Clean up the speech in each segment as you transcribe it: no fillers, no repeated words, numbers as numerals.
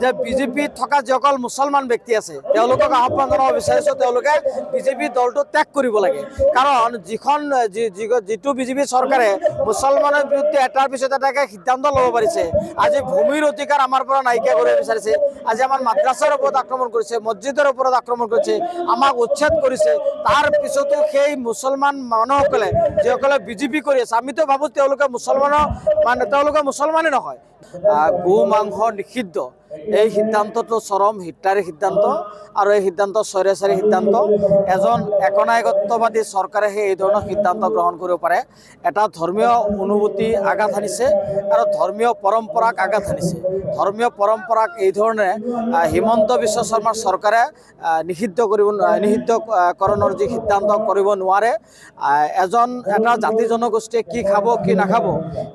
যে বিজেপি থকা যিসকল মুছলমান ব্যক্তি আছে তেওঁলোকক আহ্বান জনাব বিচাৰিছো তেওঁলোকে বিজেপি দলটো ত্যাগ কৰিব লাগে কাৰণ যিটো বিজেপি চৰকাৰে মুছলমানৰ বিৰুদ্ধে এটাৰ পিছত এটাকে সিদ্ধান্ত ল'ব পাৰিছে আজি ভূমিৰ অধিকাৰ আমাৰ পৰা নাইকিয়া কৰিব বিচাৰিছে আজি আমাৰ মাদ্ৰাছাৰ ওপৰত আক্ৰমণ কৰিছে মছজিদৰ ওপৰত আক্ৰমণ কৰিছে আমাক উচ্ছেদ কৰিছে তাৰ পিছতো সেই মুছলমান মানুহসকলে যিসকলে বিজেপি কৰি আছে আমিতো ভাবো তেওঁলোকে মুছলমানে নহয় গো মাংস নিষিদ্ধ এই সিদ্ধান্তটো চৰম হিটলাৰী সিদ্ধান্ত আৰু এই সিদ্ধান্ত স্বৈৰাচাৰী সিদ্ধান্ত এজন একনায়কত্ববাদী চৰকাৰে এই ধৰণৰ সিদ্ধান্ত গ্ৰহণ কৰিব পাৰে এটা ধৰ্মীয় অনুভূতি আঘাত হানিছে আৰু ধৰ্মীয় পৰম্পৰাক আঘাত হানিছে ধৰ্মীয় পৰম্পৰাক এই ধৰণে হিমন্ত বিশ্ব শৰ্মাৰ চৰকাৰে নিষিদ্ধকৰণৰ যি সিদ্ধান্ত কৰিব নোৱাৰে এটা জাতি জনগোষ্ঠীয়ে কি খাব কি নাখাব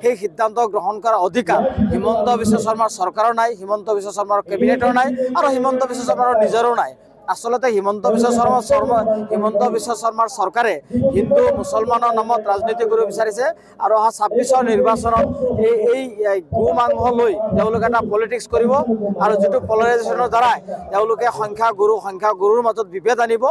সেই সিদ্ধান্ত গ্ৰহণ কৰাৰ অধিকাৰ হিমন্ত বিশ্ব শৰ্মাৰ চৰকাৰৰ নাই হিমন্ত বিশ্ব শৰ্মাৰ কেবিনেটৰ নাই আৰু হিমন্ত বিশ্ব শৰ্মাৰ নিজৰো নাই আসলতে হিমন্ত বিশ্ব শৰ্মাৰ চৰকাৰে হিন্দু মুছলমানৰ নামত ৰাজনীতি কৰিব বিচাৰিছে আৰু অহা ২৬ৰ নিৰ্বাচনত এই গো মাংস লৈ তেওঁলোকে এটা পলিটিক্স কৰিব আৰু যিটো পলাৰাইজেশ্যনৰ দ্বাৰা তেওঁলোকে সংখ্যাগুৰুৰ মাজত বিভেদ আনিব